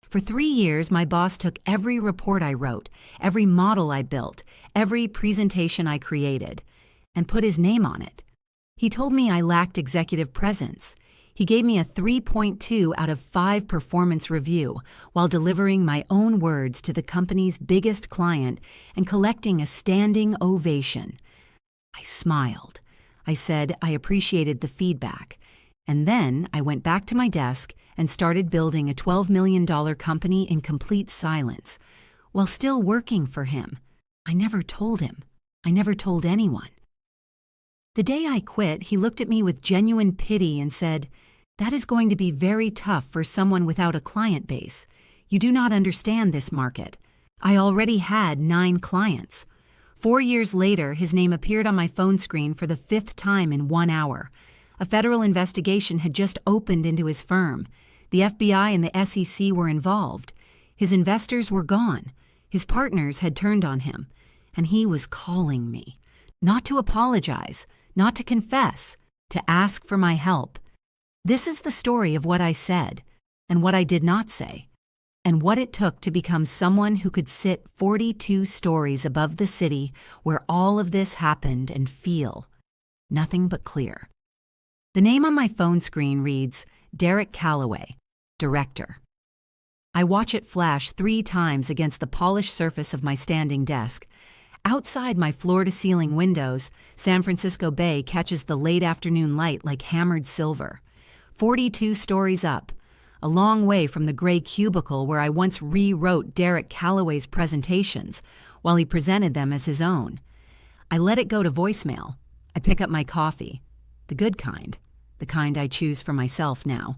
For 3 years, my boss took every report I wrote, every model I built, every presentation I created, and put his name on it. He told me I lacked executive presence. He gave me a 3.2 out of 5 performance review while delivering my own words to the company's biggest client and collecting a standing ovation. I smiled. I said I appreciated the feedback. And then I went back to my desk and started building a $12 million company in complete silence, while still working for him. I never told him. I never told anyone. The day I quit, he looked at me with genuine pity and said, "That is going to be very tough for someone without a client base. You do not understand this market. I already had 9 clients." 4 years later, his name appeared on my phone screen for the 5th time in 1 hour. A federal investigation had just opened into his firm. The FBI and the SEC were involved. His investors were gone. His partners had turned on him. And he was calling me. Not to apologize, not to confess, to ask for my help. This is the story of what I said, and what I did not say, and what it took to become someone who could sit 42 stories above the city where all of this happened and feel nothing but clear. The name on my phone screen reads Derek Calloway, Director. I watch it flash 3 times against the polished surface of my standing desk. Outside my floor-to-ceiling windows, San Francisco Bay catches the late afternoon light like hammered silver. 42 stories up, a long way from the gray cubicle where I once rewrote Derek Calloway's presentations while he presented them as his own. I let it go to voicemail. I pick up my coffee, the good kind, the kind I choose for myself now,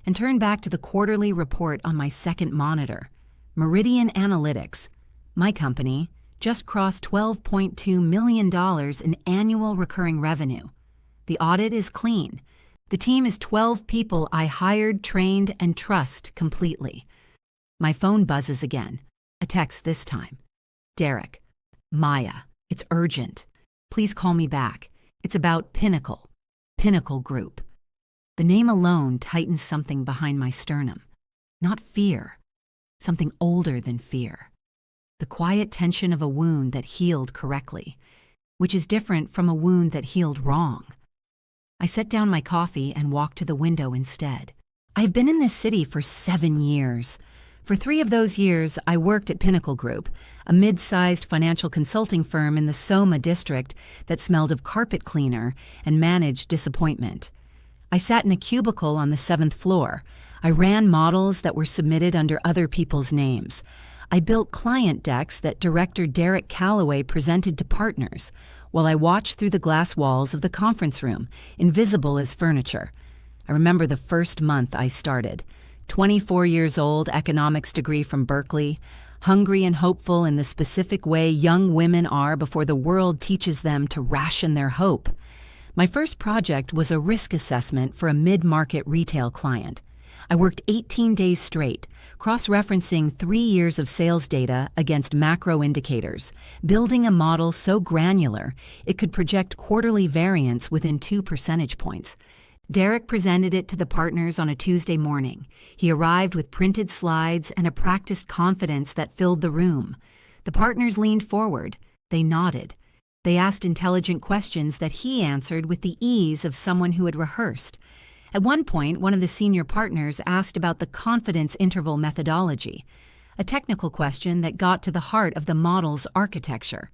and turn back to the quarterly report on my second monitor. Meridian Analytics, my company, just crossed $12.2 million in annual recurring revenue. The audit is clean. The team is 12 people I hired, trained, and trust completely. My phone buzzes again. A text this time. Derek, Maya, it's urgent. Please call me back. It's about Pinnacle Group. The name alone tightens something behind my sternum. Not fear. Something older than fear. The quiet tension of a wound that healed correctly, which is different from a wound that healed wrong. I set down my coffee and walked to the window instead. I've been in this city for 7 years. For 3 of those years, I worked at Pinnacle Group, a mid-sized financial consulting firm in the Soma district that smelled of carpet cleaner and managed disappointment. I sat in a cubicle on the 7th floor. I ran models that were submitted under other people's names. I built client decks that Director Derek Calloway presented to partners, while I watched through the glass walls of the conference room, invisible as furniture. I remember the first month I started. 24 years old, economics degree from Berkeley, hungry and hopeful in the specific way young women are before the world teaches them to ration their hope. My first project was a risk assessment for a mid-market retail client. I worked 18 days straight, cross-referencing 3 years of sales data against macro indicators, building a model so granular it could project quarterly variance within 2 percentage points. Derek presented it to the partners on a Tuesday morning. He arrived with printed slides and a practiced confidence that filled the room. The partners leaned forward. They nodded. They asked intelligent questions that he answered with the ease of someone who had rehearsed. At one point, one of the senior partners asked about the confidence interval methodology, a technical question that got to the heart of the model's architecture.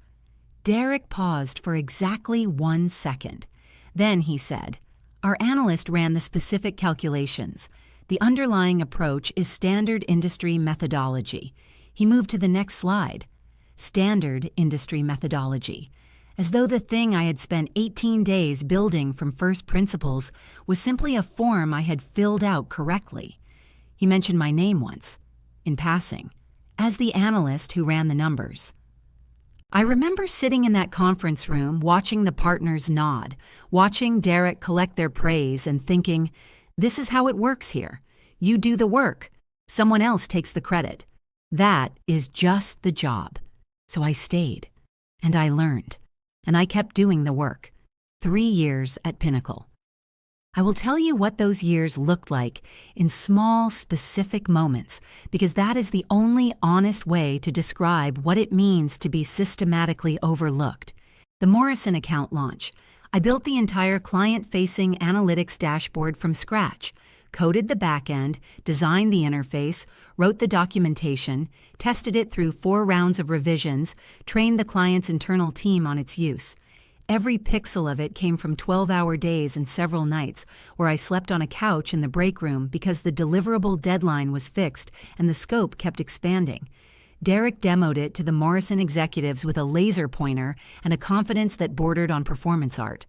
Derek paused for exactly 1 second. Then he said, "Our analyst ran the specific calculations. The underlying approach is standard industry methodology." He moved to the next slide. Standard industry methodology. As though the thing I had spent 18 days building from first principles was simply a form I had filled out correctly. He mentioned my name once, in passing, as the analyst who ran the numbers. I remember sitting in that conference room, watching the partners nod, watching Derek collect their praise and thinking, this is how it works here. You do the work. Someone else takes the credit. That is just the job. So I stayed, and I learned. And I kept doing the work. 3 years at Pinnacle. I will tell you what those years looked like in small, specific moments, because that is the only honest way to describe what it means to be systematically overlooked. The Morrison account launch. I built the entire client-facing analytics dashboard from scratch, coded the backend, designed the interface, wrote the documentation, tested it through 4 rounds of revisions, trained the client's internal team on its use. Every pixel of it came from 12-hour days and several nights where I slept on a couch in the break room because the deliverable deadline was fixed and the scope kept expanding. Derek demoed it to the Morrison executives with a laser pointer and a confidence that bordered on performance art.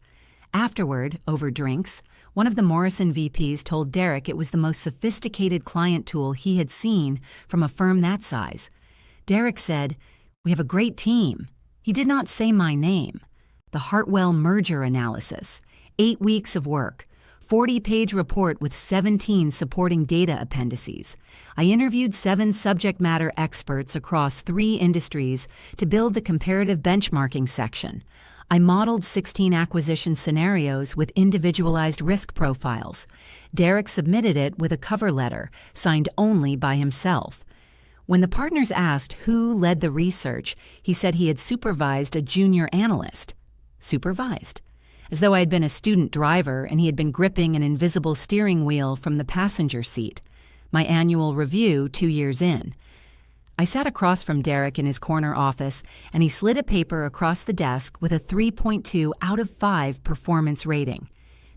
Afterward, over drinks, one of the Morrison VPs told Derek it was the most sophisticated client tool he had seen from a firm that size. Derek said, "We have a great team." He did not say my name. The Hartwell merger analysis, 8 weeks of work, 40-page report with 17 supporting data appendices. I interviewed 7 subject matter experts across 3 industries to build the comparative benchmarking section. I modeled 16 acquisition scenarios with individualized risk profiles. Derek submitted it with a cover letter, signed only by himself. When the partners asked who led the research, he said he had supervised a junior analyst. Supervised. As though I had been a student driver and he had been gripping an invisible steering wheel from the passenger seat. My annual review 2 years in. I sat across from Derek in his corner office, and he slid a paper across the desk with a 3.2 out of 5 performance rating.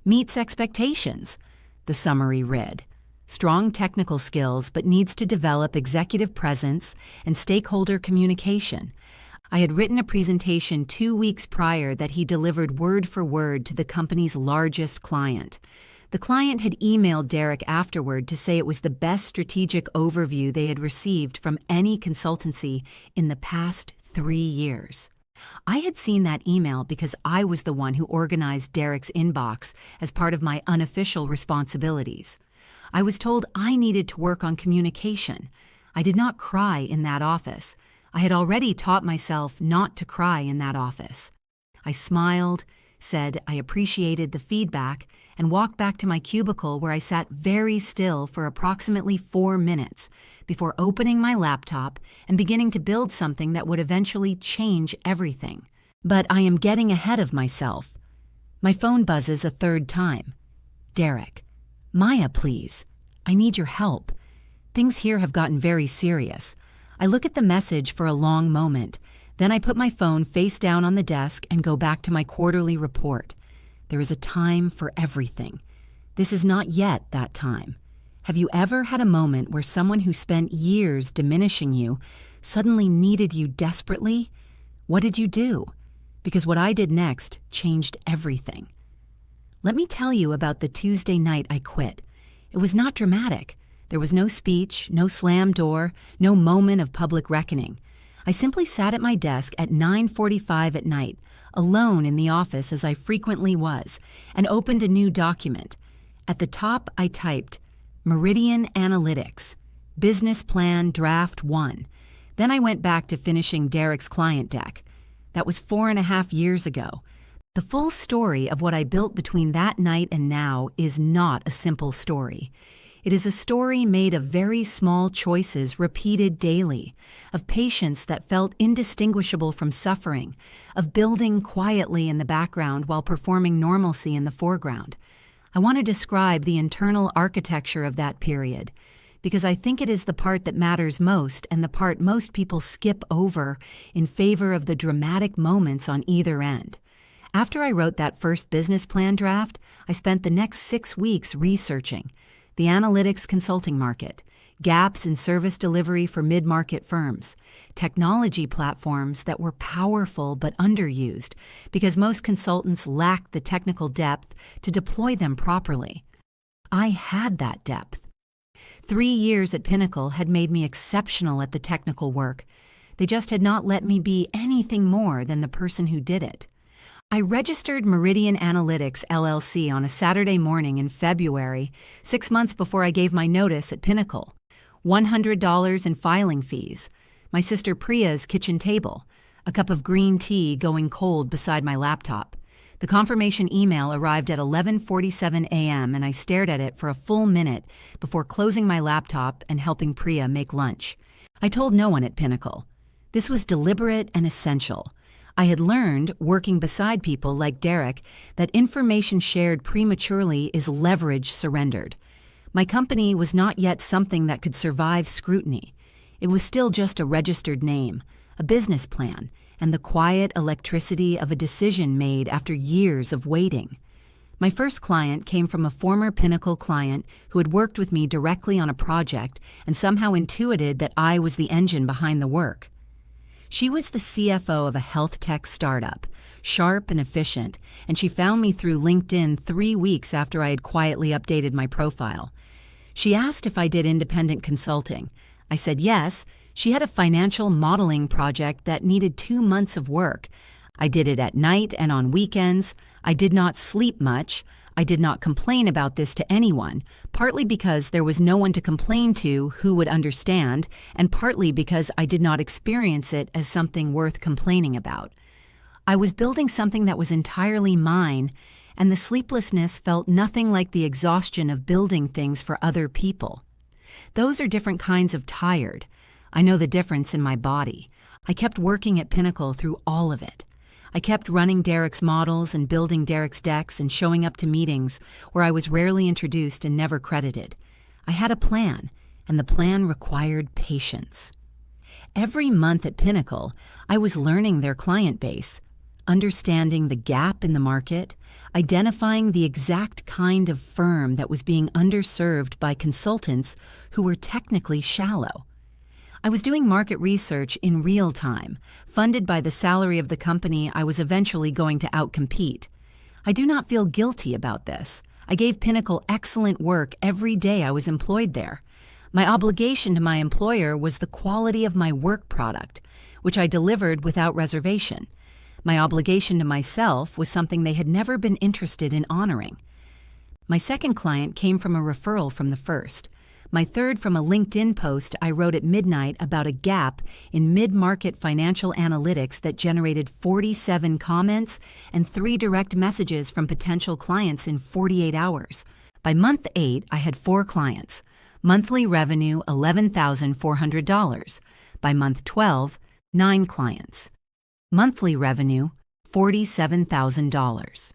Meets expectations, the summary read. Strong technical skills, but needs to develop executive presence and stakeholder communication. I had written a presentation 2 weeks prior that he delivered word for word to the company's largest client. The client had emailed Derek afterward to say it was the best strategic overview they had received from any consultancy in the past 3 years. I had seen that email because I was the one who organized Derek's inbox as part of my unofficial responsibilities. I was told I needed to work on communication. I did not cry in that office. I had already taught myself not to cry in that office. I smiled, said I appreciated the feedback, and walked back to my cubicle where I sat very still for approximately 4 minutes before opening my laptop and beginning to build something that would eventually change everything. But I am getting ahead of myself. My phone buzzes a 3rd time. Derek. Maya, please. I need your help. Things here have gotten very serious. I look at the message for a long moment. Then I put my phone face down on the desk and go back to my quarterly report. There is a time for everything. This is not yet that time. Have you ever had a moment where someone who spent years diminishing you suddenly needed you desperately? What did you do? Because what I did next changed everything. Let me tell you about the Tuesday night I quit. It was not dramatic. There was no speech, no slam door, no moment of public reckoning. I simply sat at my desk at 9:45 at night, alone in the office as I frequently was, and opened a new document. At the top, I typed, Meridian Analytics, Business Plan Draft 1. Then I went back to finishing Derek's client deck. That was 4.5 years ago. The full story of what I built between that night and now is not a simple story. It is a story made of very small choices repeated daily, of patience that felt indistinguishable from suffering, of building quietly in the background while performing normalcy in the foreground. I want to describe the internal architecture of that period, because I think it is the part that matters most and the part most people skip over in favor of the dramatic moments on either end. After I wrote that first business plan draft, I spent the next 6 weeks researching the analytics consulting market, gaps in service delivery for mid-market firms, technology platforms that were powerful but underused because most consultants lacked the technical depth to deploy them properly. I had that depth. 3 years at Pinnacle had made me exceptional at the technical work. They just had not let me be anything more than the person who did it. I registered Meridian Analytics, LLC on a Saturday morning in February, 6 months before I gave my notice at Pinnacle. $100 in filing fees, my sister Priya's kitchen table, a cup of green tea going cold beside my laptop. The confirmation email arrived at 11:47 a.m. and I stared at it for a full minute before closing my laptop and helping Priya make lunch. I told no one at Pinnacle. This was deliberate and essential. I had learned, working beside people like Derek, that information shared prematurely is leverage surrendered. My company was not yet something that could survive scrutiny. It was still just a registered name, a business plan, and the quiet electricity of a decision made after years of waiting. My first client came from a former Pinnacle client who had worked with me directly on a project and somehow intuited that I was the engine behind the work. She was the CFO of a health tech startup, sharp and efficient, and she found me through LinkedIn 3 weeks after I had quietly updated my profile. She asked if I did independent consulting. I said yes. She had a financial modeling project that needed 2 months of work. I did it at night and on weekends. I did not sleep much. I did not complain about this to anyone, partly because there was no one to complain to who would understand, and partly because I did not experience it as something worth complaining about. I was building something that was entirely mine, and the sleeplessness felt nothing like the exhaustion of building things for other people. Those are different kinds of tired. I know the difference in my body. I kept working at Pinnacle through all of it. I kept running Derek's models and building Derek's decks and showing up to meetings where I was rarely introduced and never credited. I had a plan, and the plan required patience. Every month at Pinnacle, I was learning their client base, understanding the gap in the market, identifying the exact kind of firm that was being underserved by consultants who were technically shallow. I was doing market research in real time, funded by the salary of the company I was eventually going to outcompete. I do not feel guilty about this. I gave Pinnacle excellent work every day I was employed there. My obligation to my employer was the quality of my work product, which I delivered without reservation. My obligation to myself was something they had never been interested in honoring. My second client came from a referral from the first. My third from a LinkedIn post I wrote at midnight about a gap in mid-market financial analytics that generated 47 comments and 3 direct messages from potential clients in 48 hours. By month 8, I had 4 clients. Monthly revenue $11,400. By month 12, 9 clients. Monthly revenue $47,000.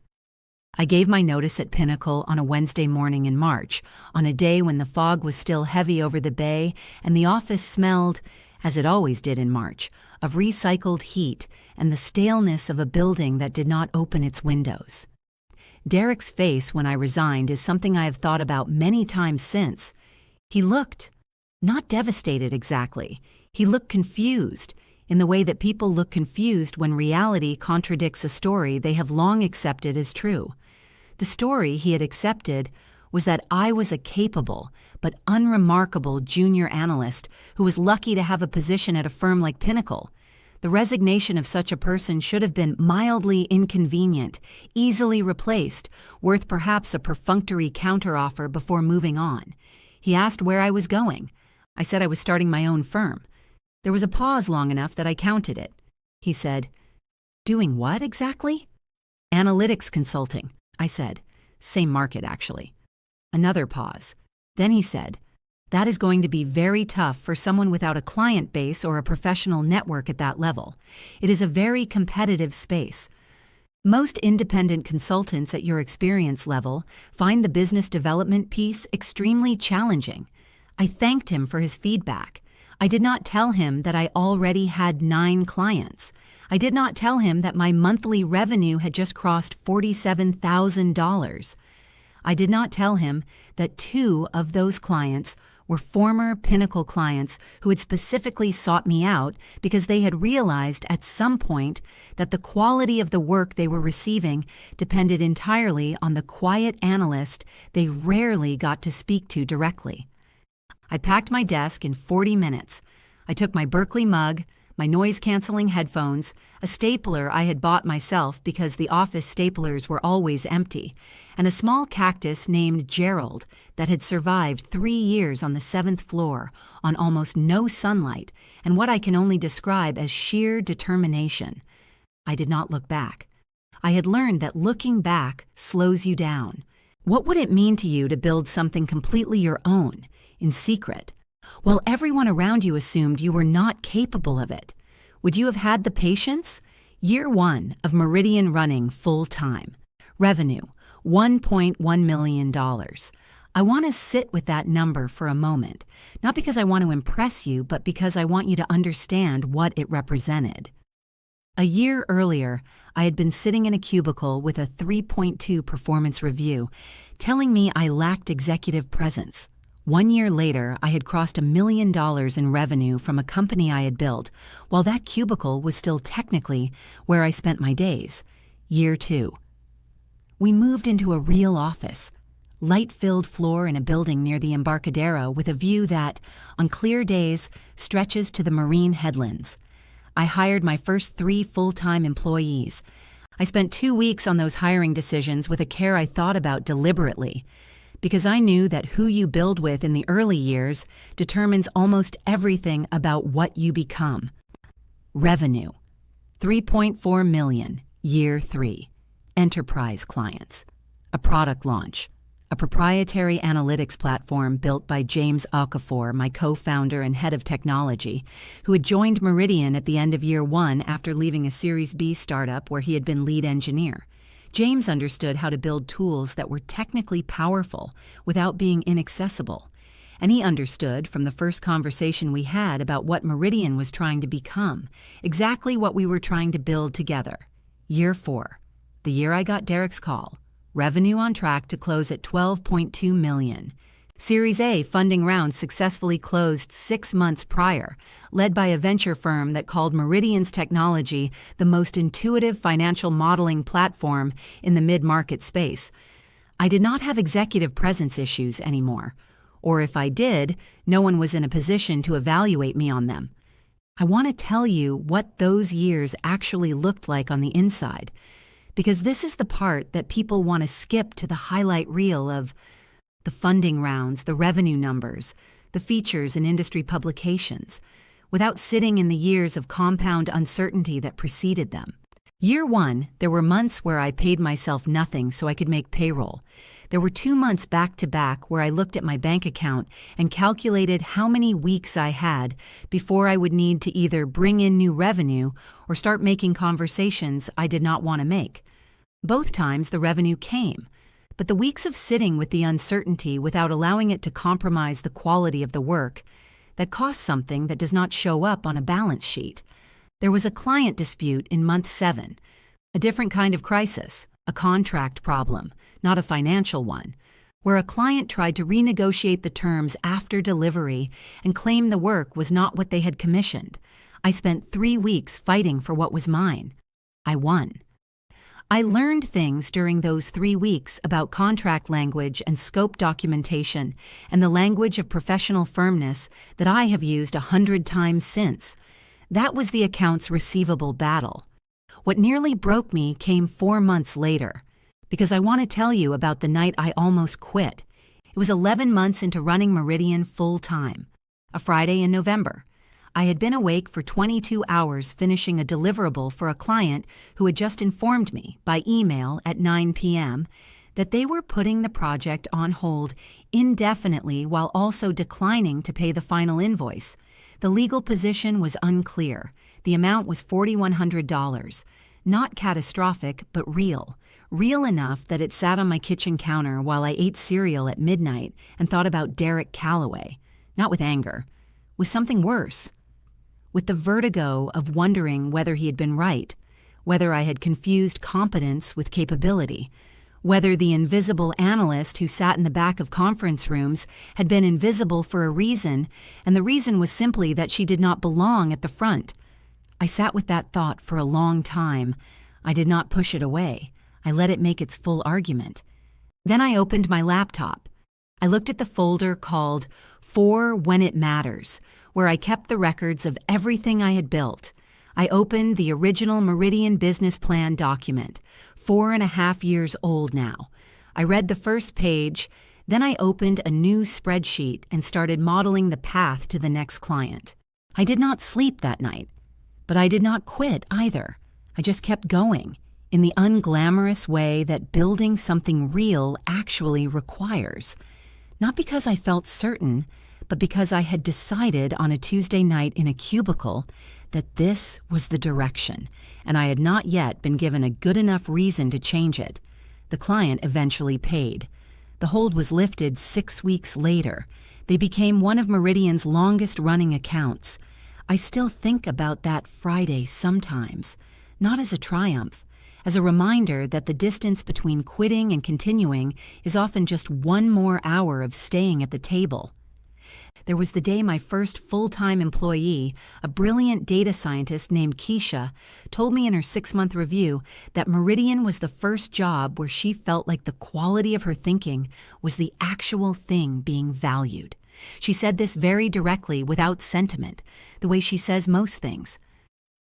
I gave my notice at Pinnacle on a Wednesday morning in March, on a day when the fog was still heavy over the bay and the office smelled, as it always did in March, of recycled heat and the staleness of a building that did not open its windows. Derek's face when I resigned is something I have thought about many times since. He looked, not devastated exactly, he looked confused, in the way that people look confused when reality contradicts a story they have long accepted as true. The story he had accepted was that I was a capable but unremarkable junior analyst who was lucky to have a position at a firm like Pinnacle. The resignation of such a person should have been mildly inconvenient, easily replaced, worth perhaps a perfunctory counteroffer before moving on. He asked where I was going. I said I was starting my own firm. There was a pause long enough that I counted it. He said, "Doing what exactly?" "Analytics consulting," I said. "Same market, actually." Another pause. Then he said, "That is going to be very tough for someone without a client base or a professional network at that level. It is a very competitive space. Most independent consultants at your experience level find the business development piece extremely challenging." I thanked him for his feedback. I did not tell him that I already had 9 clients. I did not tell him that my monthly revenue had just crossed $47,000. I did not tell him that 2 of those clients were former Pinnacle clients who had specifically sought me out because they had realized at some point that the quality of the work they were receiving depended entirely on the quiet analyst they rarely got to speak to directly. I packed my desk in 40 minutes. I took my Berkeley mug, my noise-canceling headphones, a stapler I had bought myself because the office staplers were always empty, and a small cactus named Gerald that had survived 3 years on the 7th floor on almost no sunlight and what I can only describe as sheer determination. I did not look back. I had learned that looking back slows you down. What would it mean to you to build something completely your own, in secret, while everyone around you assumed you were not capable of it? Would you have had the patience? Year 1 of Meridian running full-time. Revenue, $1.1 million. I want to sit with that number for a moment, not because I want to impress you, but because I want you to understand what it represented. A year earlier, I had been sitting in a cubicle with a 3.2 performance review, telling me I lacked executive presence. 1 year later, I had crossed $1 million in revenue from a company I had built, while that cubicle was still technically where I spent my days. Year 2. We moved into a real office, light-filled floor in a building near the Embarcadero with a view that, on clear days, stretches to the marine headlands. I hired my first 3 full-time employees. I spent 2 weeks on those hiring decisions with a care I thought about deliberately, because I knew that who you build with in the early years determines almost everything about what you become. Revenue, $3.4 million, year 3. Enterprise clients. A product launch. A proprietary analytics platform built by James Okafor, my co-founder and head of technology, who had joined Meridian at the end of year 1 after leaving a Series B startup where he had been lead engineer. James understood how to build tools that were technically powerful without being inaccessible. And he understood from the first conversation we had about what Meridian was trying to become, exactly what we were trying to build together. Year 4. The year I got Derek's call. Revenue on track to close at $12.2 million. Series A funding round successfully closed 6 months prior, led by a venture firm that called Meridian's technology the most intuitive financial modeling platform in the mid-market space. I did not have executive presence issues anymore, or if I did, no one was in a position to evaluate me on them. I want to tell you what those years actually looked like on the inside, because this is the part that people want to skip to the highlight reel of the funding rounds, the revenue numbers, the features and industry publications, without sitting in the years of compound uncertainty that preceded them. Year 1, there were months where I paid myself nothing so I could make payroll. There were 2 months back-to-back where I looked at my bank account and calculated how many weeks I had before I would need to either bring in new revenue or start making conversations I did not want to make. Both times the revenue came, but the weeks of sitting with the uncertainty without allowing it to compromise the quality of the work, that costs something that does not show up on a balance sheet. There was a client dispute in month 7, a different kind of crisis, a contract problem, not a financial one, where a client tried to renegotiate the terms after delivery and claim the work was not what they had commissioned. I spent 3 weeks fighting for what was mine. I won. I learned things during those 3 weeks about contract language and scope documentation and the language of professional firmness that I have used 100 times since. That was the accounts receivable battle. What nearly broke me came 4 months later, because I want to tell you about the night I almost quit. It was 11 months into running Meridian full-time, a Friday in November. I had been awake for 22 hours finishing a deliverable for a client who had just informed me by email at 9 p.m. that they were putting the project on hold indefinitely while also declining to pay the final invoice. The legal position was unclear. The amount was $4,100. Not catastrophic, but real. Real enough that it sat on my kitchen counter while I ate cereal at midnight and thought about Derek Calloway. Not with anger. With something worse. With the vertigo of wondering whether he had been right, whether I had confused competence with capability, whether the invisible analyst who sat in the back of conference rooms had been invisible for a reason, and the reason was simply that she did not belong at the front. I sat with that thought for a long time. I did not push it away. I let it make its full argument. Then I opened my laptop. I looked at the folder called For When It Matters, where I kept the records of everything I had built. I opened the original Meridian business plan document, 4.5 years old now. I read the first page, then I opened a new spreadsheet and started modeling the path to the next client. I did not sleep that night, but I did not quit either. I just kept going, in the unglamorous way that building something real actually requires. Not because I felt certain, but because I had decided on a Tuesday night in a cubicle that this was the direction, and I had not yet been given a good enough reason to change it. The client eventually paid. The hold was lifted 6 weeks later. They became one of Meridian's longest-running accounts. I still think about that Friday sometimes, not as a triumph, as a reminder that the distance between quitting and continuing is often just one more hour of staying at the table. There was the day my first full-time employee, a brilliant data scientist named Keisha, told me in her 6-month review that Meridian was the first job where she felt like the quality of her thinking was the actual thing being valued. She said this very directly, without sentiment, the way she says most things.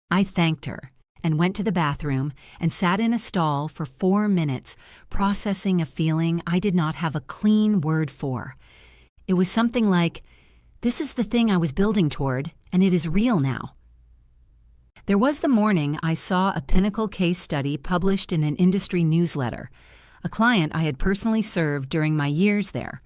I thanked her and went to the bathroom and sat in a stall for 4 minutes, processing a feeling I did not have a clean word for. It was something like, this is the thing I was building toward, and it is real now. There was the morning I saw a Pinnacle case study published in an industry newsletter, a client I had personally served during my years there,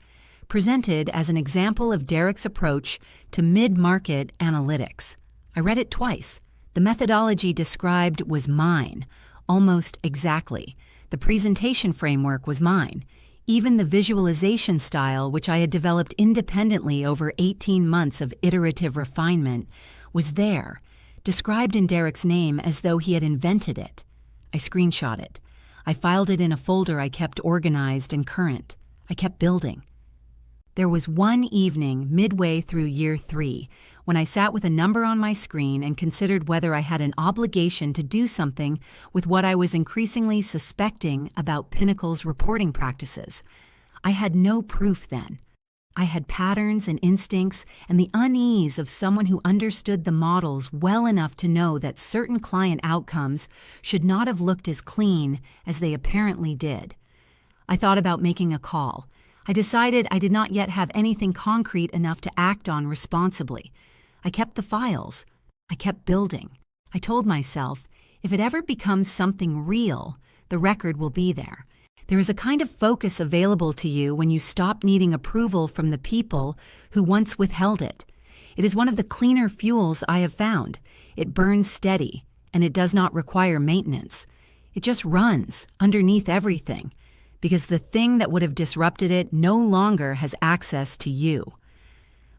presented as an example of Derek's approach to mid-market analytics. I read it twice. The methodology described was mine, almost exactly. The presentation framework was mine. Even the visualization style, which I had developed independently over 18 months of iterative refinement, was there, described in Derek's name as though he had invented it. I screenshot it. I filed it in a folder I kept organized and current. I kept building. There was one evening midway through year 3 when I sat with a number on my screen and considered whether I had an obligation to do something with what I was increasingly suspecting about Pinnacle's reporting practices. I had no proof then. I had patterns and instincts and the unease of someone who understood the models well enough to know that certain client outcomes should not have looked as clean as they apparently did. I thought about making a call. I decided I did not yet have anything concrete enough to act on responsibly. I kept the files. I kept building. I told myself, if it ever becomes something real, the record will be there. There is a kind of focus available to you when you stop needing approval from the people who once withheld it. It is one of the cleaner fuels I have found. It burns steady, and it does not require maintenance. It just runs underneath everything, because the thing that would have disrupted it no longer has access to you.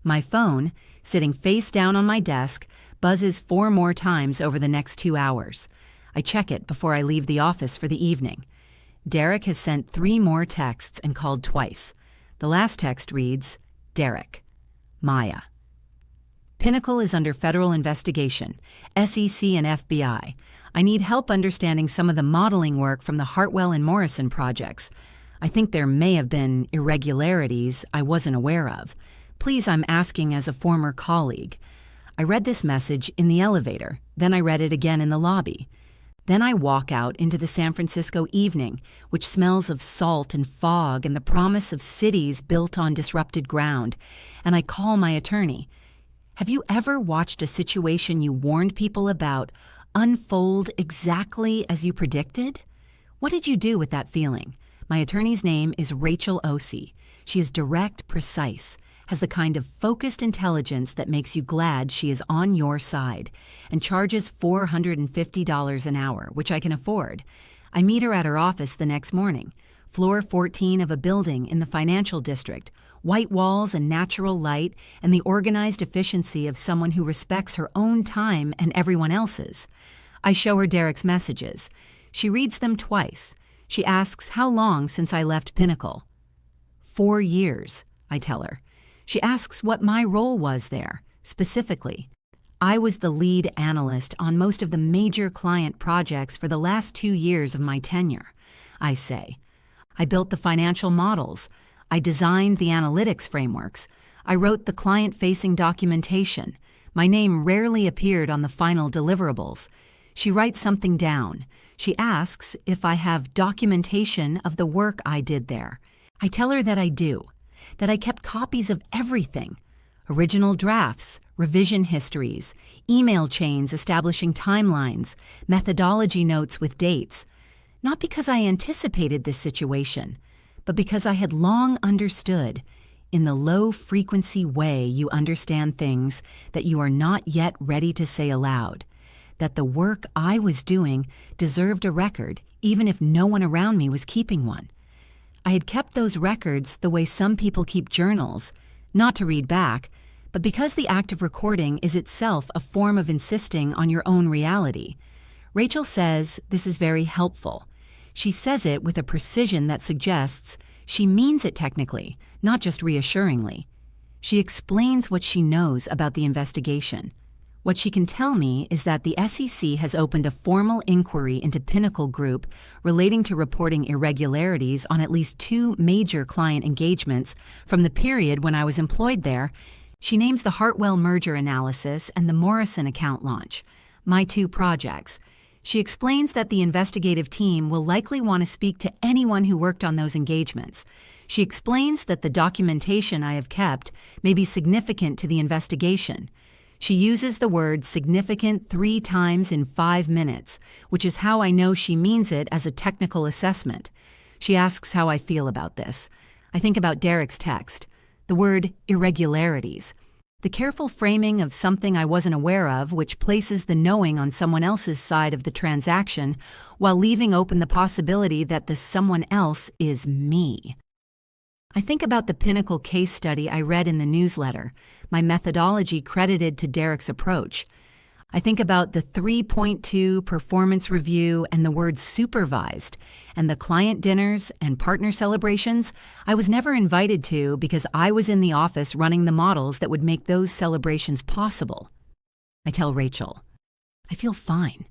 My phone, sitting face down on my desk, buzzes 4 more times over the next 2 hours. I check it before I leave the office for the evening. Derek has sent 3 more texts and called twice. The last text reads, Derek, Maya. Pinnacle is under federal investigation, SEC and FBI. I need help understanding some of the modeling work from the Hartwell and Morrison projects. I think there may have been irregularities I wasn't aware of. Please, I'm asking as a former colleague. I read this message in the elevator, then I read it again in the lobby. Then I walk out into the San Francisco evening, which smells of salt and fog and the promise of cities built on disrupted ground, and I call my attorney. Have you ever watched a situation you warned people about unfold exactly as you predicted? What did you do with that feeling? My attorney's name is Rachel Ossie. She is direct, precise, has the kind of focused intelligence that makes you glad she is on your side, and charges $450 an hour, which I can afford. I meet her at her office the next morning, floor 14 of a building in the financial district, white walls and natural light, and the organized efficiency of someone who respects her own time and everyone else's. I show her Derek's messages. She reads them twice. She asks how long since I left Pinnacle. 4 years, I tell her. She asks what my role was there, specifically. I was the lead analyst on most of the major client projects for the last 2 years of my tenure, I say. I built the financial models. I designed the analytics frameworks. I wrote the client-facing documentation. My name rarely appeared on the final deliverables. She writes something down. She asks if I have documentation of the work I did there. I tell her that I do, that I kept copies of everything. Original drafts, revision histories, email chains establishing timelines, methodology notes with dates. not because I anticipated this situation, but because I had long understood, in the low-frequency way you understand things that you are not yet ready to say aloud, that the work I was doing deserved a record even if no one around me was keeping one. I had kept those records the way some people keep journals, not to read back, but because the act of recording is itself a form of insisting on your own reality. Rachel says this is very helpful. She says it with a precision that suggests she means it technically, not just reassuringly. She explains what she knows about the investigation. What she can tell me is that the SEC has opened a formal inquiry into Pinnacle Group relating to reporting irregularities on at least 2 major client engagements from the period when I was employed there. She names the Hartwell merger analysis and the Morrison account launch, my 2 projects. She explains that the investigative team will likely want to speak to anyone who worked on those engagements. She explains that the documentation I have kept may be significant to the investigation. She uses the word significant 3 times in 5 minutes, which is how I know she means it as a technical assessment. She asks how I feel about this. I think about Derek's text, the word irregularities, the careful framing of something I wasn't aware of, which places the knowing on someone else's side of the transaction while leaving open the possibility that the someone else is me. I think about the Pinnacle case study I read in the newsletter, my methodology credited to Derek's approach. I think about the 3.2 performance review and the word supervised, and the client dinners and partner celebrations I was never invited to because I was in the office running the models that would make those celebrations possible. I tell Rachel, I feel fine.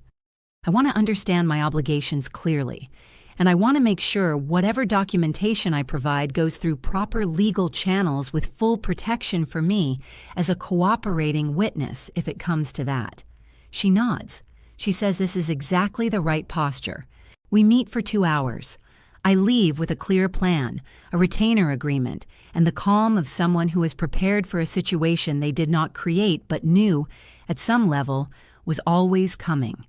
I want to understand my obligations clearly, and I want to make sure whatever documentation I provide goes through proper legal channels with full protection for me as a cooperating witness if it comes to that. She nods. She says this is exactly the right posture. We meet for 2 hours. I leave with a clear plan, a retainer agreement, and the calm of someone who is prepared for a situation they did not create but knew, at some level, was always coming.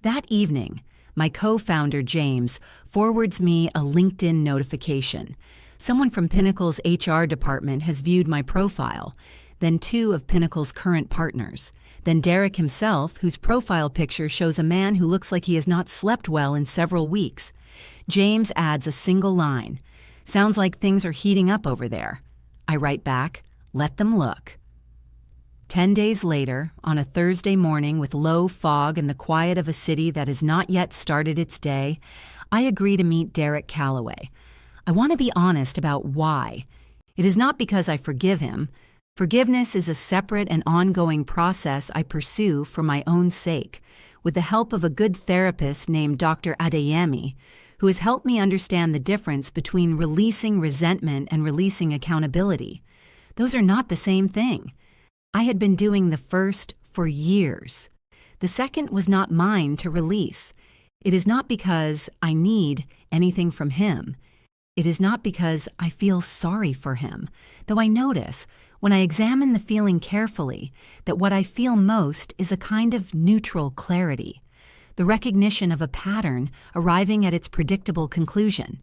That evening, my co-founder, James, forwards me a LinkedIn notification. Someone from Pinnacle's HR department has viewed my profile, then 2 of Pinnacle's current partners, then Derek himself, whose profile picture shows a man who looks like he has not slept well in several weeks. James adds a single line, "Sounds like things are heating up over there." I write back, "Let them look." 10 days later, on a Thursday morning with low fog and the quiet of a city that has not yet started its day, I agree to meet Derek Calloway. I want to be honest about why. It is not because I forgive him. Forgiveness is a separate and ongoing process I pursue for my own sake, with the help of a good therapist named Dr. Adeyemi, who has helped me understand the difference between releasing resentment and releasing accountability. Those are not the same thing. I had been doing the first for years. The second was not mine to release. It is not because I need anything from him. It is not because I feel sorry for him, though I notice, when I examine the feeling carefully, that what I feel most is a kind of neutral clarity, the recognition of a pattern arriving at its predictable conclusion.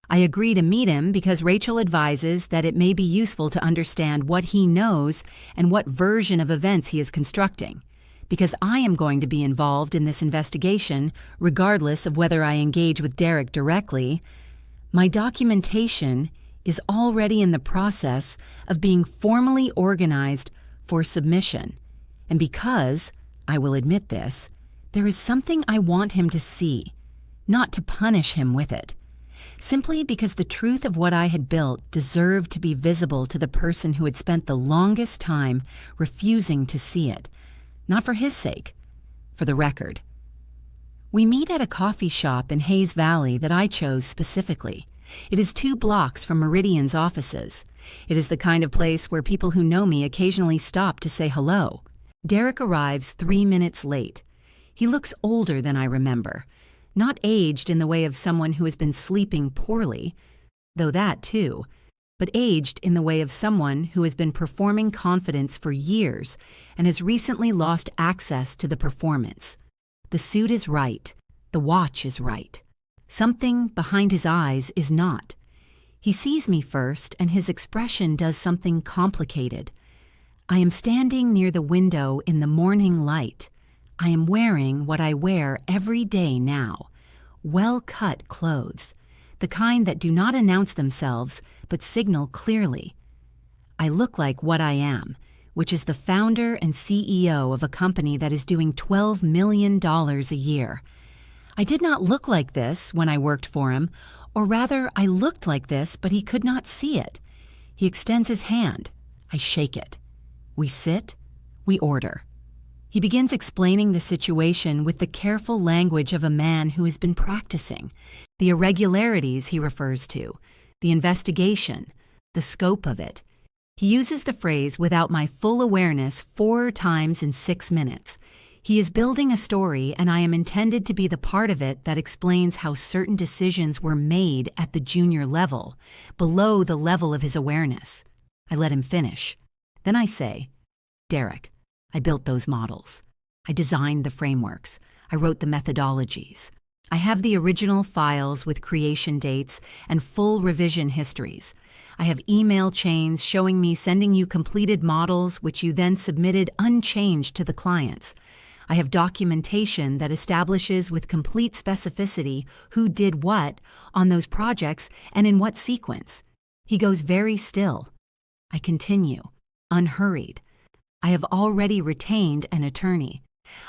I agree to meet him because Rachel advises that it may be useful to understand what he knows and what version of events he is constructing. Because I am going to be involved in this investigation, regardless of whether I engage with Derek directly, my documentation is already in the process of being formally organized for submission. And because, I will admit this, there is something I want him to see, not to punish him with it. Simply because the truth of what I had built deserved to be visible to the person who had spent the longest time refusing to see it. Not for his sake, for the record. We meet at a coffee shop in Hayes Valley that I chose specifically. It is 2 blocks from Meridian's offices. It is the kind of place where people who know me occasionally stop to say hello. Derek arrives 3 minutes late. He looks older than I remember. Not aged in the way of someone who has been sleeping poorly, though that too, but aged in the way of someone who has been performing confidence for years and has recently lost access to the performance. The suit is right, The watch is right. Something behind his eyes is not. He sees me first, and his expression does something complicated. I am standing near the window in the morning light. I am wearing what I wear every day now. Well-cut clothes, the kind that do not announce themselves but signal clearly. I look like what I am, which is the founder and CEO of a company that is doing $12 million a year. I did not look like this when I worked for him, or rather, I looked like this, but he could not see it. He extends his hand. I shake it. We sit. We order. He begins explaining the situation with the careful language of a man who has been practicing. The irregularities he refers to, the investigation, the scope of it. He uses the phrase without my full awareness 4 times in 6 minutes. He is building a story, and I am intended to be the part of it that explains how certain decisions were made at the junior level, below the level of his awareness. I let him finish. Then I say, Derek, I built those models. I designed the frameworks. I wrote the methodologies. I have the original files with creation dates and full revision histories. I have email chains showing me sending you completed models which you then submitted unchanged to the clients. I have documentation that establishes with complete specificity who did what on those projects and in what sequence. He goes very still. I continue, unhurried. I have already retained an attorney.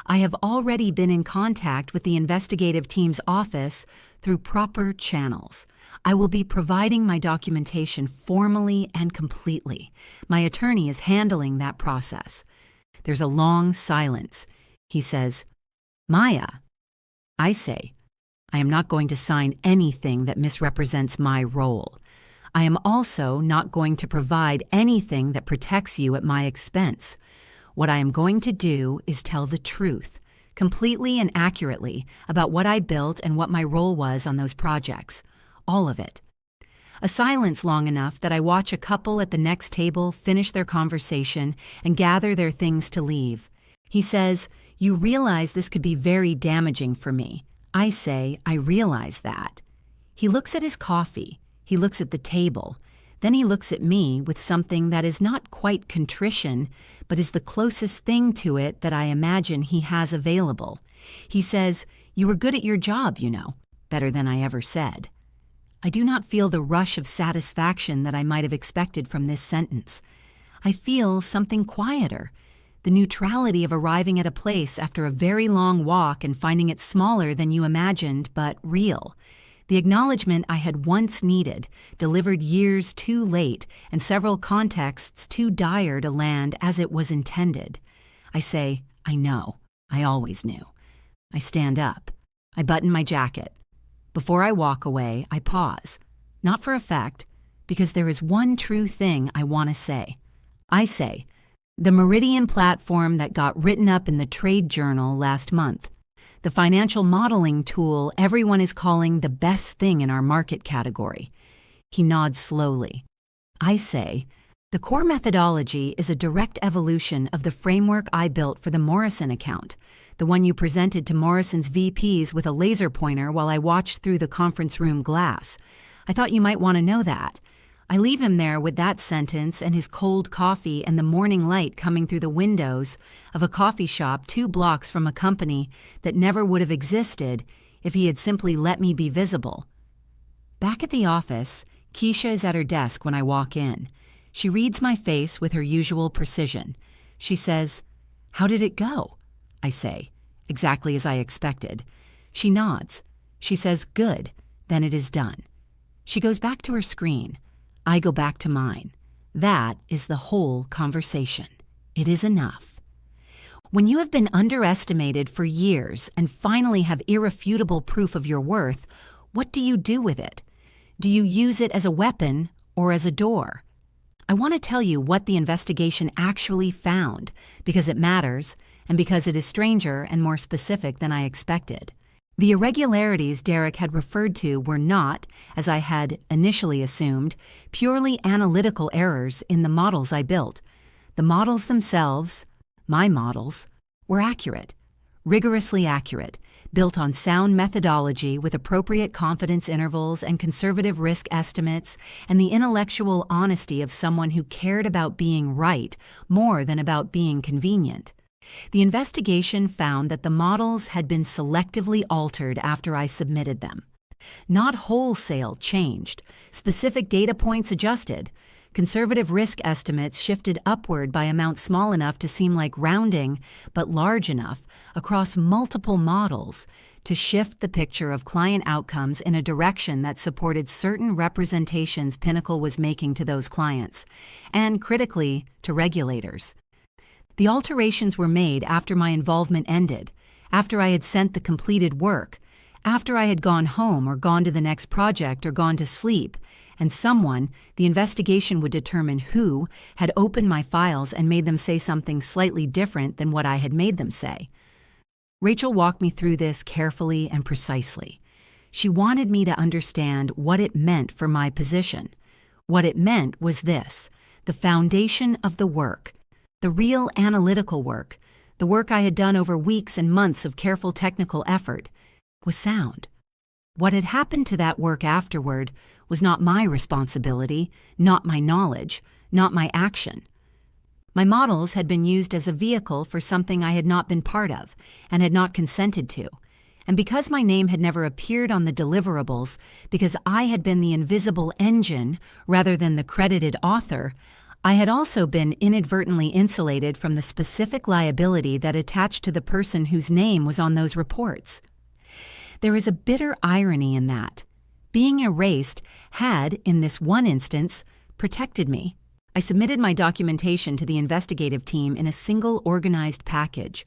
I have already been in contact with the investigative team's office through proper channels. I will be providing my documentation formally and completely. My attorney is handling that process. There's a long silence. He says, Maya. I say, I am not going to sign anything that misrepresents my role. I am also not going to provide anything that protects you at my expense. What I am going to do is tell the truth, completely and accurately, about what I built and what my role was on those projects. All of it. A silence long enough that I watch a couple at the next table finish their conversation and gather their things to leave. He says, You realize this could be very damaging for me. I say, I realize that. He looks at his coffee. He looks at the table. Then he looks at me with something that is not quite contrition, but is the closest thing to it that I imagine he has available. He says, You were good at your job, you know, better than I ever said. I do not feel the rush of satisfaction that I might have expected from this sentence. I feel something quieter, the neutrality of arriving at a place after a very long walk and finding it smaller than you imagined, but real. The acknowledgement I had once needed, delivered years too late and several contexts too dire to land as it was intended. I say, I know. I always knew. I stand up. I button my jacket. Before I walk away, I pause. Not for effect, because there is one true thing I want to say. I say, the Meridian platform that got written up in the trade journal last month. The financial modeling tool everyone is calling the best thing in our market category. He nods slowly. I say, the core methodology is a direct evolution of the framework I built for the Morrison account, the one you presented to Morrison's VPs with a laser pointer while I watched through the conference room glass. I thought you might want to know that. I leave him there with that sentence and his cold coffee and the morning light coming through the windows of a coffee shop 2 blocks from a company that never would have existed if he had simply let me be visible. Back at the office, Keisha is at her desk when I walk in. She reads my face with her usual precision. She says, How did it go? I say, exactly as I expected. She nods. She says, Good, then it is done. She goes back to her screen. I go back to mine. That is the whole conversation. It is enough. When you have been underestimated for years and finally have irrefutable proof of your worth, what do you do with it? Do you use it as a weapon or as a door? I want to tell you what the investigation actually found, because it matters and because it is stranger and more specific than I expected. The irregularities Derek had referred to were not, as I had initially assumed, purely analytical errors in the models I built. The models themselves, my models, were accurate, rigorously accurate, built on sound methodology with appropriate confidence intervals and conservative risk estimates, and the intellectual honesty of someone who cared about being right more than about being convenient. The investigation found that the models had been selectively altered after I submitted them. Not wholesale changed, specific data points adjusted. Conservative risk estimates shifted upward by amounts small enough to seem like rounding, but large enough across multiple models to shift the picture of client outcomes in a direction that supported certain representations Pinnacle was making to those clients, and critically, to regulators. The alterations were made after my involvement ended, after I had sent the completed work, after I had gone home or gone to the next project or gone to sleep, and someone, the investigation would determine who, had opened my files and made them say something slightly different than what I had made them say. Rachel walked me through this carefully and precisely. She wanted me to understand what it meant for my position. What it meant was this: the foundation of the work, the real analytical work, the work I had done over weeks and months of careful technical effort, was sound. What had happened to that work afterward was not my responsibility, not my knowledge, not my action. My models had been used as a vehicle for something I had not been part of and had not consented to. And because my name had never appeared on the deliverables, because I had been the invisible engine rather than the credited author, I had also been inadvertently insulated from the specific liability that attached to the person whose name was on those reports. There is a bitter irony in that. Being erased had, in this one instance, protected me. I submitted my documentation to the investigative team in a single organized package: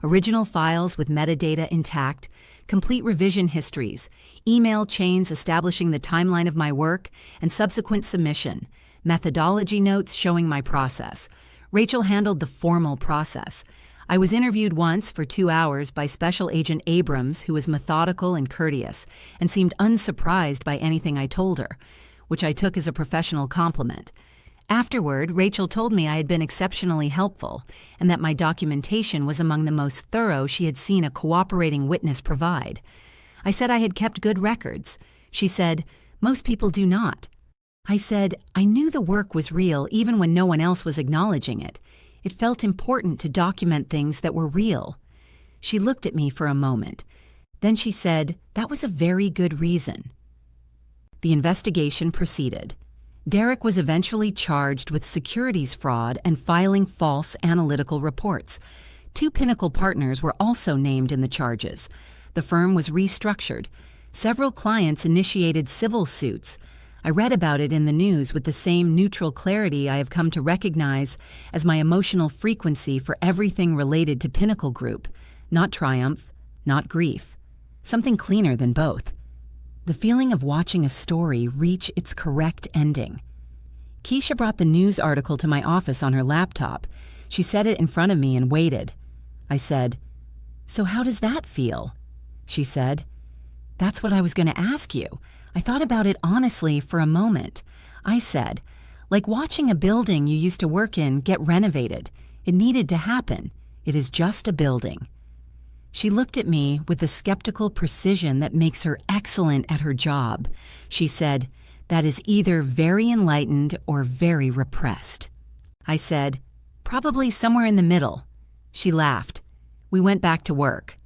original files with metadata intact, complete revision histories, email chains establishing the timeline of my work and subsequent submission, methodology notes showing my process. Rachel handled the formal process. I was interviewed once for 2 hours by Special Agent Abrams, who was methodical and courteous, and seemed unsurprised by anything I told her, which I took as a professional compliment. Afterward, Rachel told me I had been exceptionally helpful, and that my documentation was among the most thorough she had seen a cooperating witness provide. I said I had kept good records. She said, "Most people do not." I said, "I knew the work was real even when no one else was acknowledging it. It felt important to document things that were real." She looked at me for a moment. Then she said, "That was a very good reason." The investigation proceeded. Derek was eventually charged with securities fraud and filing false analytical reports. 2 Pinnacle partners were also named in the charges. The firm was restructured. Several clients initiated civil suits. I read about it in the news with the same neutral clarity I have come to recognize as my emotional frequency for everything related to Pinnacle Group. Not triumph, not grief. Something cleaner than both. The feeling of watching a story reach its correct ending. Keisha brought the news article to my office on her laptop. She set it in front of me and waited. I said, "So how does that feel?" She said, "That's what I was going to ask you. I thought about it honestly for a moment." I said, "Like watching a building you used to work in get renovated. It needed to happen. It is just a building." She looked at me with the skeptical precision that makes her excellent at her job. She said, "That is either very enlightened or very repressed." I said, "Probably somewhere in the middle." She laughed. We went back to work.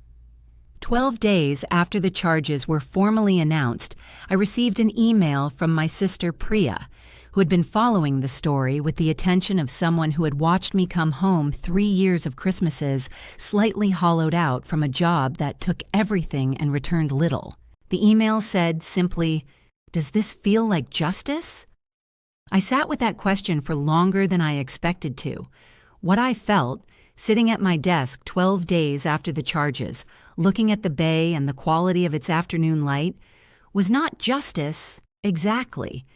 12 days after the charges were formally announced, I received an email from my sister Priya, who had been following the story with the attention of someone who had watched me come home 3 years of Christmases slightly hollowed out from a job that took everything and returned little. The email said simply, "Does this feel like justice?" I sat with that question for longer than I expected to. What I felt, sitting at my desk 12 days after the charges, looking at the bay and the quality of its afternoon light, was not justice exactly.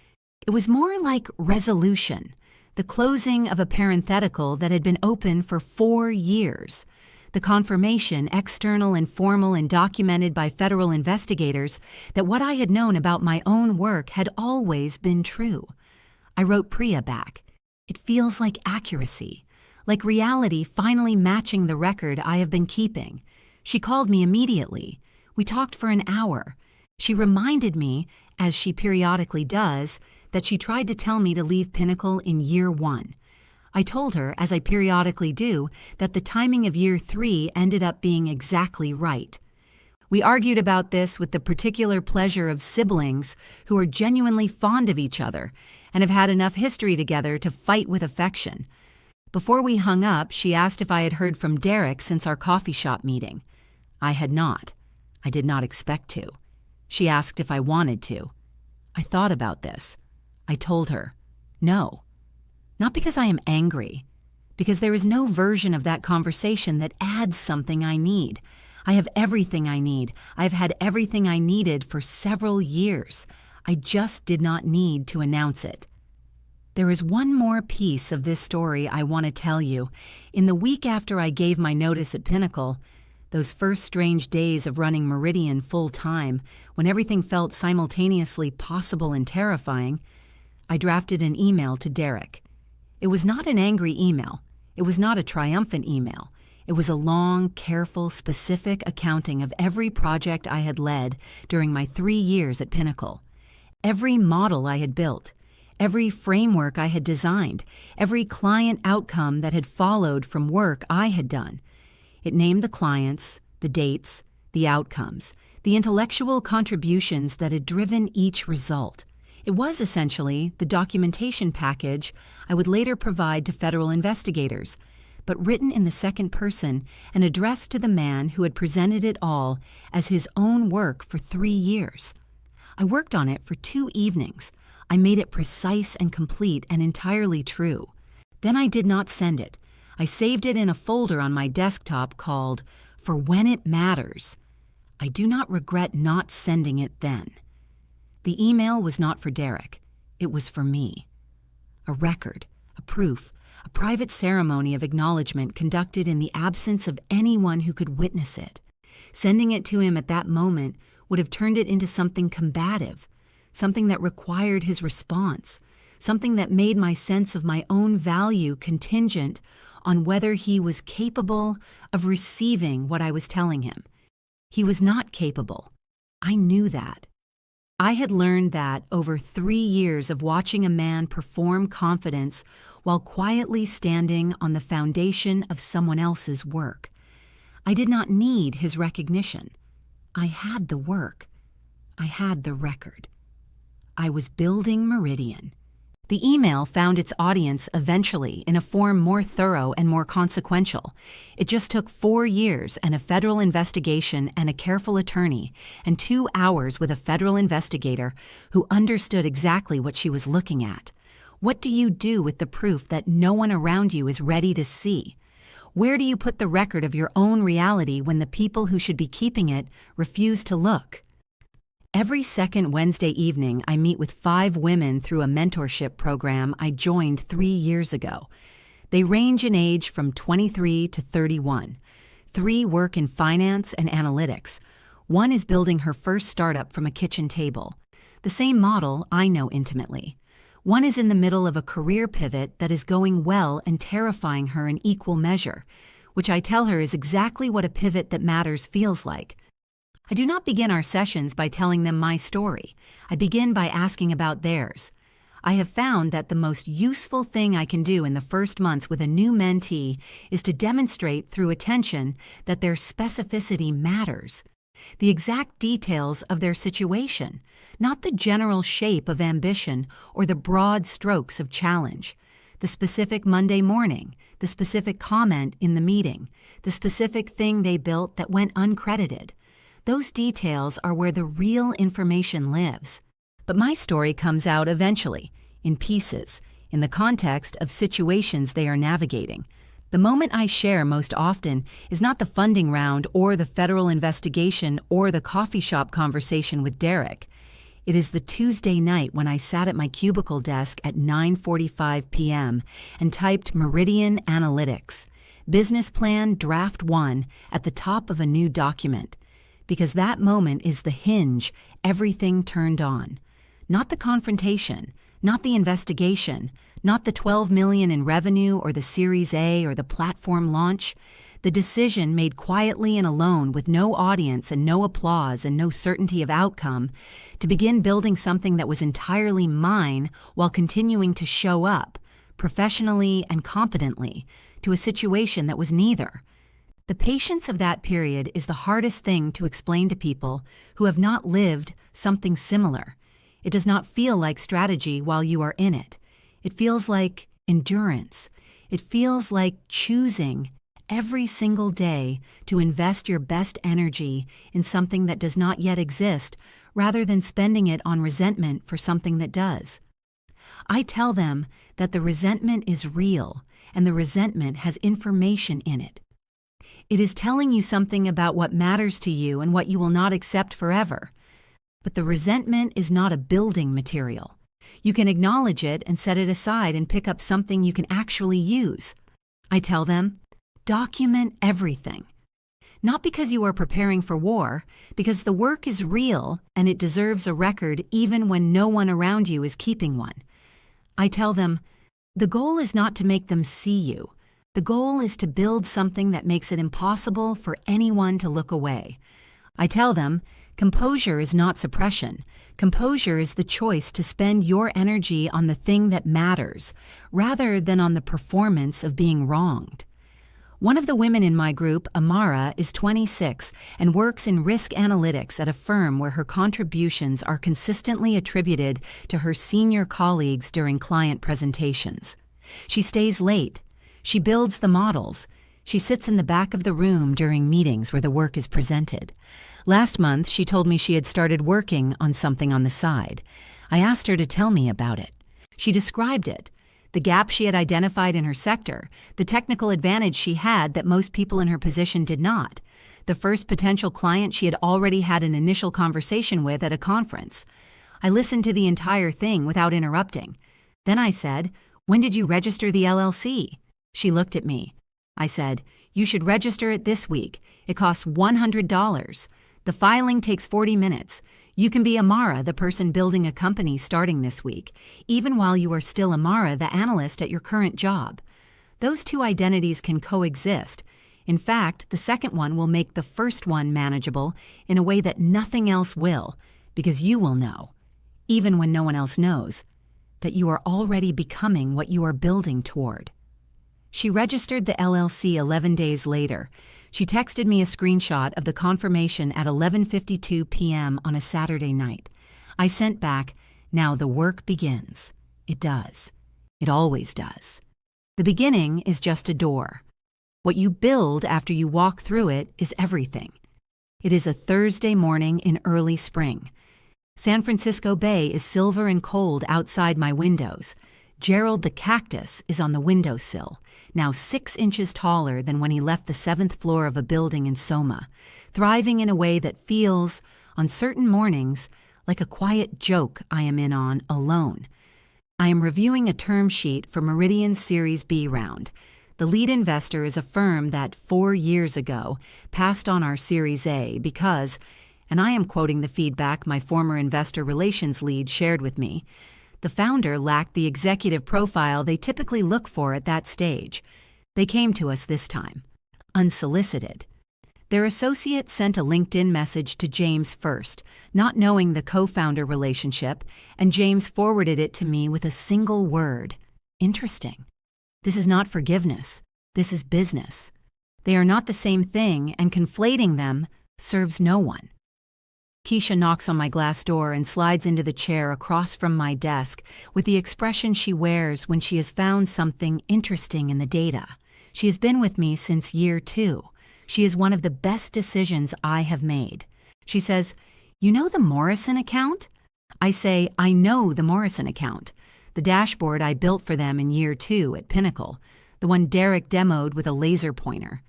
It was more like resolution, the closing of a parenthetical that had been open for 4 years, the confirmation, external and formal and documented by federal investigators, that what I had known about my own work had always been true. I wrote Priya back. It feels like accuracy, like reality finally matching the record I have been keeping. She called me immediately. We talked for an hour. She reminded me, as she periodically does, that she tried to tell me to leave Pinnacle in year 1. I told her, as I periodically do, that the timing of year 3 ended up being exactly right. We argued about this with the particular pleasure of siblings who are genuinely fond of each other and have had enough history together to fight with affection. Before we hung up, she asked if I had heard from Derek since our coffee shop meeting. I had not. I did not expect to. She asked if I wanted to. I thought about this. I told her, no. Not because I am angry, because there is no version of that conversation that adds something I need. I have everything I need. I've had everything I needed for several years. I just did not need to announce it. There is one more piece of this story I want to tell you. In the week after I gave my notice at Pinnacle, those first strange days of running Meridian full-time, when everything felt simultaneously possible and terrifying, I drafted an email to Derek. It was not an angry email. It was not a triumphant email. It was a long, careful, specific accounting of every project I had led during my 3 years at Pinnacle, every model I had built, every framework I had designed, every client outcome that had followed from work I had done. It named the clients, the dates, the outcomes, the intellectual contributions that had driven each result. It was essentially the documentation package I would later provide to federal investigators, but written in the second person and addressed to the man who had presented it all as his own work for 3 years. I worked on it for 2 evenings. I made it precise and complete and entirely true. Then I did not send it. I saved it in a folder on my desktop called For When It Matters. I do not regret not sending it then. The email was not for Derek. It was for me. A record, a proof, a private ceremony of acknowledgement conducted in the absence of anyone who could witness it. Sending it to him at that moment would have turned it into something combative, something that required his response, something that made my sense of my own value contingent on whether he was capable of receiving what I was telling him. He was not capable. I knew that. I had learned that over 3 years of watching a man perform confidence while quietly standing on the foundation of someone else's work. I did not need his recognition. I had the work. I had the record. I was building Meridian. The email found its audience eventually in a form more thorough and more consequential. It just took 4 years and a federal investigation and a careful attorney and 2 hours with a federal investigator who understood exactly what she was looking at. What do you do with the proof that no one around you is ready to see? Where do you put the record of your own reality when the people who should be keeping it refuse to look? Every second Wednesday evening, I meet with 5 women through a mentorship program I joined 3 years ago. They range in age from 23 to 31. 3 work in finance and analytics. 1 is building her first startup from a kitchen table. The same model I know intimately. 1 is in the middle of a career pivot that is going well and terrifying her in equal measure, which I tell her is exactly what a pivot that matters feels like. I do not begin our sessions by telling them my story. I begin by asking about theirs. I have found that the most useful thing I can do in the first months with a new mentee is to demonstrate through attention that their specificity matters. The exact details of their situation, not the general shape of ambition or the broad strokes of challenge. The specific Monday morning, the specific comment in the meeting, the specific thing they built that went uncredited. Those details are where the real information lives. But my story comes out eventually, in pieces, in the context of situations they are navigating. The moment I share most often is not the funding round or the federal investigation or the coffee shop conversation with Derek. It is the Tuesday night when I sat at my cubicle desk at 9:45 p.m. and typed Meridian Analytics, Business Plan Draft 1 at the top of a new document. Because that moment is the hinge everything turned on. Not the confrontation, not the investigation, Not the 12 million in revenue or the Series A or the platform launch. The decision made quietly and alone with no audience and no applause and no certainty of outcome to begin building something that was entirely mine while continuing to show up, professionally and competently, to a situation that was neither. The patience of that period is the hardest thing to explain to people who have not lived something similar. It does not feel like strategy while you are in it. It feels like endurance. It feels like choosing every single day to invest your best energy in something that does not yet exist rather than spending it on resentment for something that does. I tell them that the resentment is real and the resentment has information in it. It is telling you something about what matters to you and what you will not accept forever. But the resentment is not a building material. You can acknowledge it and set it aside and pick up something you can actually use. I tell them, document everything. Not because you are preparing for war, because the work is real and it deserves a record even when no one around you is keeping one. I tell them, the goal is not to make them see you. The goal is to build something that makes it impossible for anyone to look away. I tell them, composure is not suppression. Composure is the choice to spend your energy on the thing that matters, rather than on the performance of being wronged. One of the women in my group, Amara, is 26 and works in risk analytics at a firm where her contributions are consistently attributed to her senior colleagues during client presentations. She stays late. She builds the models. She sits in the back of the room during meetings where the work is presented. Last month, she told me she had started working on something on the side. I asked her to tell me about it. She described it. The gap she had identified in her sector, the technical advantage she had that most people in her position did not, the first potential client she had already had an initial conversation with at a conference. I listened to the entire thing without interrupting. Then I said, "When did you register the LLC?" She looked at me. I said, "You should register it this week. It costs $100. The filing takes 40 minutes. You can be Amara, the person building a company starting this week, even while you are still Amara, the analyst at your current job. Those two identities can coexist. In fact, the second one will make the first one manageable in a way that nothing else will, because you will know, even when no one else knows, that you are already becoming what you are building toward." She registered the LLC 11 days later. She texted me a screenshot of the confirmation at 11:52 p.m. on a Saturday night. I sent back, "Now the work begins." It does. It always does. The beginning is just a door. What you build after you walk through it is everything. It is a Thursday morning in early spring. San Francisco Bay is silver and cold outside my windows. Gerald the cactus is on the windowsill, now 6 inches taller than when he left the 7th floor of a building in Soma, thriving in a way that feels, on certain mornings, like a quiet joke I am in on alone. I am reviewing a term sheet for Meridian's Series B round. The lead investor is a firm that 4 years ago passed on our Series A because, and I am quoting the feedback my former investor relations lead shared with me, the founder lacked the executive profile they typically look for at that stage. They came to us this time, unsolicited. Their associate sent a LinkedIn message to James first, not knowing the co-founder relationship, and James forwarded it to me with a single word: interesting. This is not forgiveness. This is business. They are not the same thing, and conflating them serves no one. Keisha knocks on my glass door and slides into the chair across from my desk with the expression she wears when she has found something interesting in the data. She has been with me since year 2. She is one of the best decisions I have made. She says, "You know the Morrison account?" I say, "I know the Morrison account. The dashboard I built for them in year 2 at Pinnacle, the one Derek demoed with a laser pointer."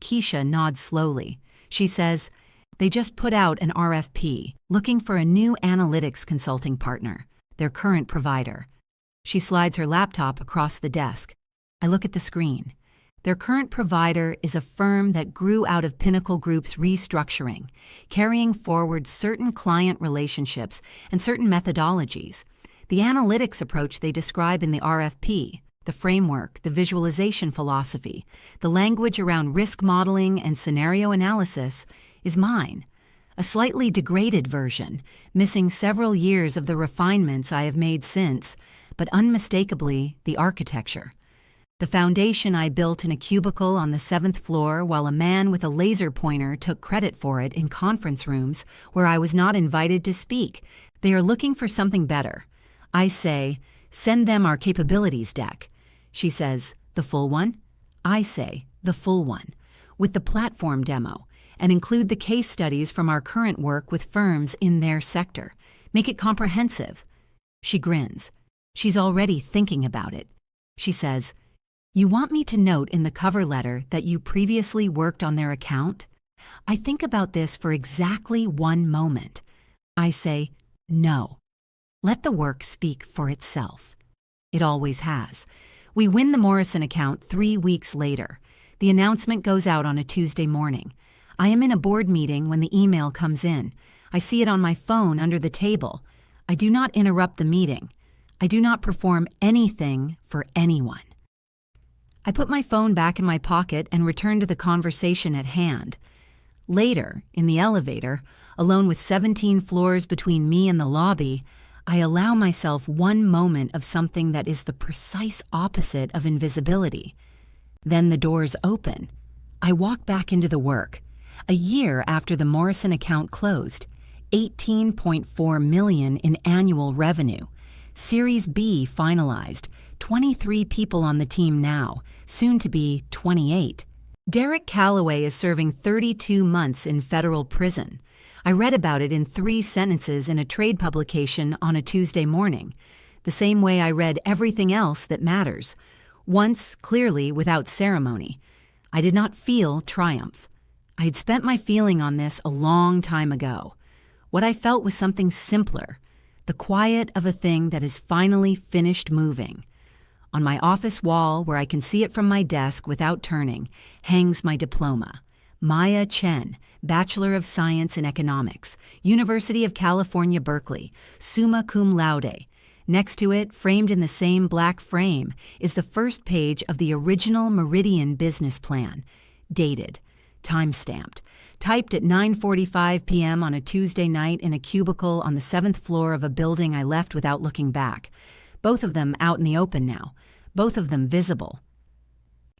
Keisha nods slowly. She says, "They just put out an RFP, looking for a new analytics consulting partner, their current provider." She slides her laptop across the desk. I look at the screen. Their current provider is a firm that grew out of Pinnacle Group's restructuring, carrying forward certain client relationships and certain methodologies. The analytics approach they describe in the RFP, the framework, the visualization philosophy, the language around risk modeling and scenario analysis is mine. A slightly degraded version, missing several years of the refinements I have made since, but unmistakably the architecture. The foundation I built in a cubicle on the 7th floor while a man with a laser pointer took credit for it in conference rooms where I was not invited to speak. They are looking for something better. I say, send them our capabilities deck. She says, the full one? I say, the full one, with the platform demo, and include the case studies from our current work with firms in their sector. Make it comprehensive. She grins. She's already thinking about it. She says, you want me to note in the cover letter that you previously worked on their account? I think about this for exactly one moment. I say, no. Let the work speak for itself. It always has. We win the Morrison account 3 weeks later. The announcement goes out on a Tuesday morning. I am in a board meeting when the email comes in. I see it on my phone under the table. I do not interrupt the meeting. I do not perform anything for anyone. I put my phone back in my pocket and return to the conversation at hand. Later, in the elevator, alone with 17 floors between me and the lobby, I allow myself one moment of something that is the precise opposite of invisibility. Then the doors open. I walk back into the work. A year after the Morrison account closed, $18.4 million in annual revenue. Series B finalized, 23 people on the team now, soon to be 28. Derek Calloway is serving 32 months in federal prison. I read about it in 3 sentences in a trade publication on a Tuesday morning, the same way I read everything else that matters, once clearly without ceremony. I did not feel triumph. I had spent my feeling on this a long time ago. What I felt was something simpler, the quiet of a thing that is finally finished moving. On my office wall, where I can see it from my desk without turning, hangs my diploma. Maya Chen, Bachelor of Science in Economics, University of California, Berkeley, summa cum laude. Next to it, framed in the same black frame, is the first page of the original Meridian business plan, dated, time-stamped, typed at 9:45 p.m. on a Tuesday night in a cubicle on the 7th floor of a building I left without looking back. Both of them out in the open now, both of them visible.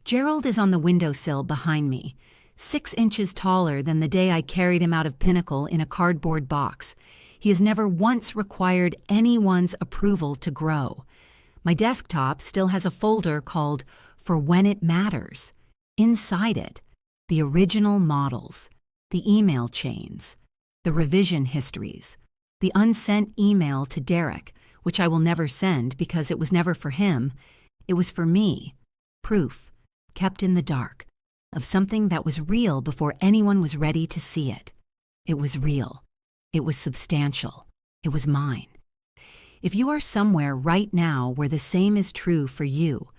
Gerald is on the windowsill behind me, 6 inches taller than the day I carried him out of Pinnacle in a cardboard box. He has never once required anyone's approval to grow. My desktop still has a folder called For When It Matters. Inside it, the original models, the email chains, the revision histories, the unsent email to Derek, which I will never send because it was never for him. It was for me. Proof, kept in the dark, of something that was real before anyone was ready to see it. It was real. It was substantial. It was mine. If you are somewhere right now where the same is true for you,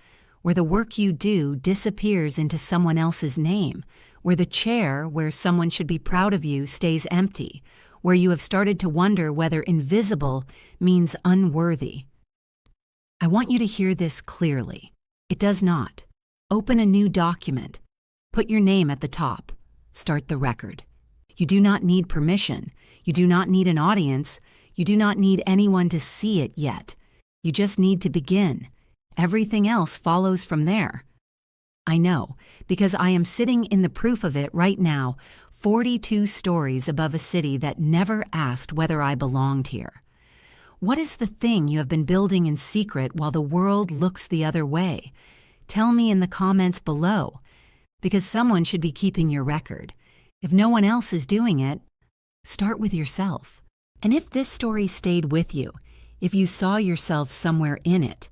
where the work you do disappears into someone else's name, where the chair where someone should be proud of you stays empty, where you have started to wonder whether invisible means unworthy, I want you to hear this clearly. It does not. Open a new document. Put your name at the top. Start the record. You do not need permission. You do not need an audience. You do not need anyone to see it yet. You just need to begin. Everything else follows from there. I know, because I am sitting in the proof of it right now, 42 stories above a city that never asked whether I belonged here. What is the thing you have been building in secret while the world looks the other way? Tell me in the comments below, because someone should be keeping your record. If no one else is doing it, start with yourself. And if this story stayed with you, if you saw yourself somewhere in it,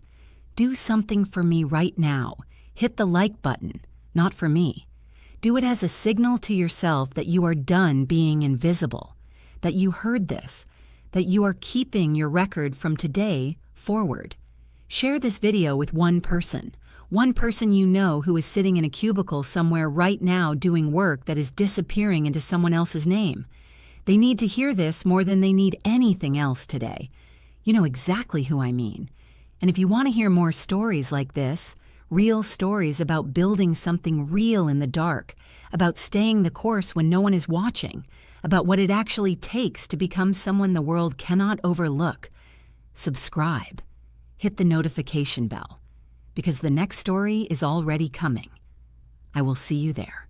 do something for me right now. Hit the like button, not for me. Do it as a signal to yourself that you are done being invisible, that you heard this, that you are keeping your record from today forward. Share this video with one person you know who is sitting in a cubicle somewhere right now doing work that is disappearing into someone else's name. They need to hear this more than they need anything else today. You know exactly who I mean. And if you want to hear more stories like this, real stories about building something real in the dark, about staying the course when no one is watching, about what it actually takes to become someone the world cannot overlook, subscribe. Hit the notification bell, because the next story is already coming. I will see you there.